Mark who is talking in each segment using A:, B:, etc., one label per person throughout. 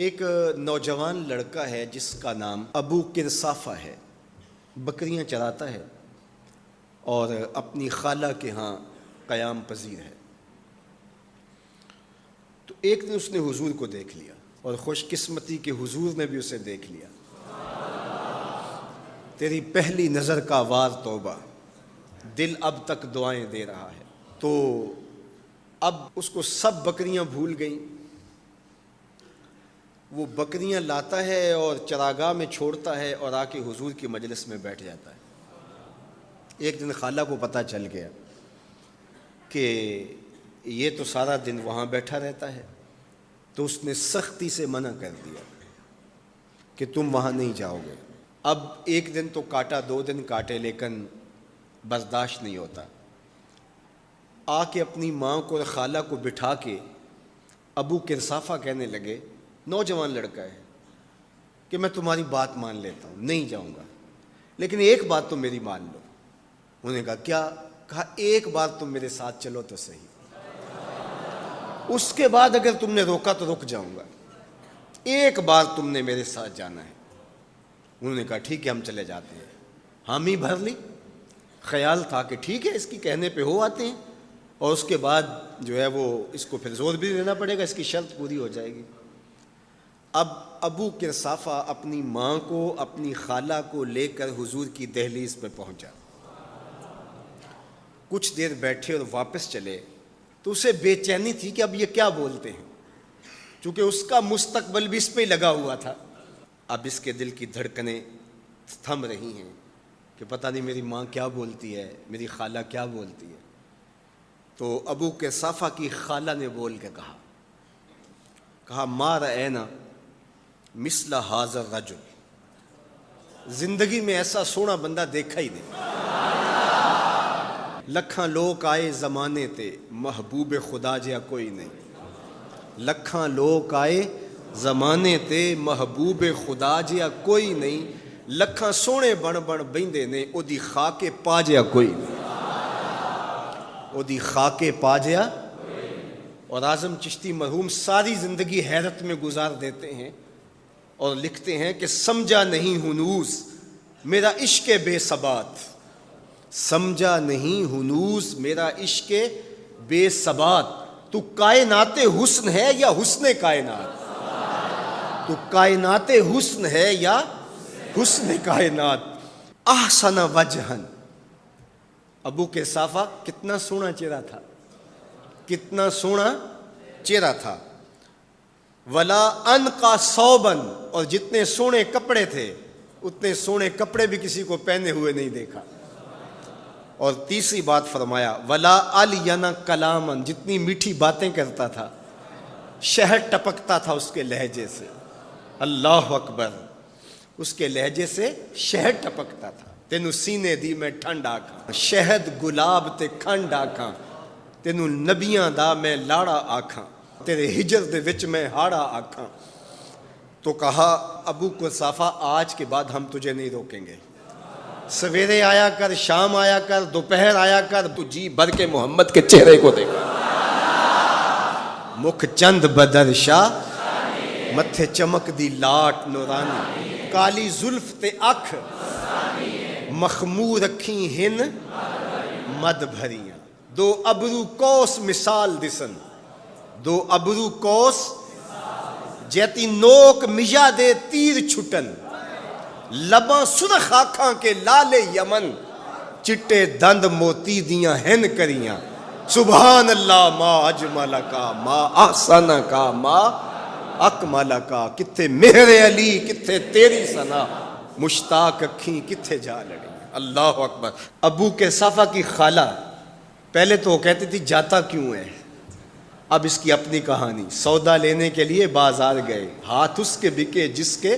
A: ایک نوجوان لڑکا ہے جس کا نام ابو قرصافہ ہے، بکریاں چراتا ہے اور اپنی خالہ کے ہاں قیام پذیر ہے۔ تو ایک دن اس نے حضور کو دیکھ لیا اور خوش قسمتی کہ حضور نے بھی اسے دیکھ لیا۔ تیری پہلی نظر کا وار توبہ، دل اب تک دعائیں دے رہا ہے۔ تو اب اس کو سب بکریاں بھول گئیں، وہ بکریاں لاتا ہے اور چراگاہ میں چھوڑتا ہے اور آ کے حضور کی مجلس میں بیٹھ جاتا ہے۔ ایک دن خالہ کو پتہ چل گیا کہ یہ تو سارا دن وہاں بیٹھا رہتا ہے، تو اس نے سختی سے منع کر دیا کہ تم وہاں نہیں جاؤ گے۔ اب ایک دن تو کاٹا، 2 دن کاٹے، لیکن برداشت نہیں ہوتا۔ آ کے اپنی ماں کو اور خالہ کو بٹھا کے ابو قرصافہ کہنے لگے، نوجوان لڑکا ہے، کہ میں تمہاری بات مان لیتا ہوں، نہیں جاؤں گا، لیکن ایک بات تو میری مان لو۔ انہوں نے کہا کیا؟ کہا ایک بار تم میرے ساتھ چلو تو صحیح، اس کے بعد اگر تم نے روکا تو رک جاؤں گا، ایک بار تم نے میرے ساتھ جانا ہے۔ انہوں نے کہا ٹھیک ہے، ہم چلے جاتے ہیں۔ حامی بھر لی، خیال تھا کہ ٹھیک ہے اس کی کہنے پہ ہو آتے ہیں، اور اس کے بعد جو ہے وہ اس کو پھر زور بھی دینا پڑے گا، اس کی شرط پوری ہو جائے گی۔ اب ابو قرصافہ اپنی ماں کو، اپنی خالہ کو لے کر حضور کی دہلیز پہ پہنچا۔ کچھ دیر بیٹھے اور واپس چلے تو اسے بے چینی تھی کہ اب یہ کیا بولتے ہیں، چونکہ اس کا مستقبل بھی اس پہ لگا ہوا تھا۔ اب اس کے دل کی دھڑکنیں تھم رہی ہیں کہ پتہ نہیں میری ماں کیا بولتی ہے، میری خالہ کیا بولتی ہے۔ تو ابو قرصافہ کی خالہ نے بول کے کہا ما رأینا مثل ھذا الرجل، زندگی میں ایسا سونا بندہ دیکھا ہی نہیں۔ لکھاں لوگ آئے زمانے تے، محبوب خدا جیا کوئی نہیں۔ لکھاں لوگ آئے زمانے تے، محبوب خدا جیا کوئی نہیں۔ لکھاں سونے بن بن بیندے نے، او دی خاک پا جیا کوئی نہیں۔ او دی خاک پا جیا۔ اور اعظم چشتی مرحوم ساری زندگی حیرت میں گزار دیتے ہیں اور لکھتے ہیں کہ سمجھا نہیں ہنوز میرا عشق بے ثبات، سمجھا نہیں ہنوز میرا عشق بے ثبات، تو کائنات حسن ہے یا حسن کائنات، تو کائنات حسن ہے یا حسن کائنات۔ احسن وجہن، ابو قرصافہ کتنا سونا چہرہ تھا، کتنا سونا چہرہ تھا۔ ولا انقا ثوبا، اور جتنے سونے کپڑے تھے اتنے سونے کپڑے بھی کسی کو پہنے ہوئے نہیں دیکھا۔ اور تیسری بات فرمایا ولا الین کلاما، جتنی میٹھی باتیں کرتا تھا، شہد ٹپکتا تھا اس کے لہجے سے۔ اللہ اکبر، اس کے لہجے سے شہد ٹپکتا تھا۔ تینوں سینے دی میں ٹھنڈ آکھاں، شہد گلاب تے کھنڈ آکھاں، تینوں نبیاں دا میں لاڑا آکھاں، تیرے ہجر دے وچ میں ہاڑا آکھاں۔ تو کہا ابو قرصافہ آج کے بعد ہم تجھے نہیں روکیں گے، سویرے آیا کر، شام آیا کر، دوپہر آیا کر، تو جی بھر کے محمد کے چہرے کو دیکھا۔ مکھ چند بدر شاہ، متھے چمک دی لاٹ نورانی، کالی زلف تے اکھ، مخمور رکھیں ہن مد بھریاں، 2 ابرو کوس مثال دسن، 2 ابرو کوس جیتی نوک مجا دے تیر چھٹن، لباں سرخ آنکھاں کے لال یمن، چٹے دند موتی دیاں ہن کریاں۔ سبحان اللہ ما اجمل کا، ما احسن کا، ما اکمل کا، کتھے مہر علی کتھے تیری ثنا، مشتاق اکھیں کتھے جا لڑی۔ اللہ اکبر۔ ابو قرصافہ کی خالہ پہلے تو وہ کہتی تھی جاتا کیوں ہے، اب اس کی اپنی کہانی۔ سودا لینے کے لیے بازار گئے، ہاتھ اس کے بکے جس کے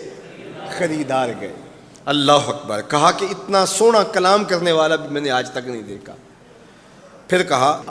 A: خریدار گئے۔ اللہ اکبر۔ کہا کہ اتنا سونا کلام کرنے والا بھی میں نے آج تک نہیں دیکھا۔ پھر کہا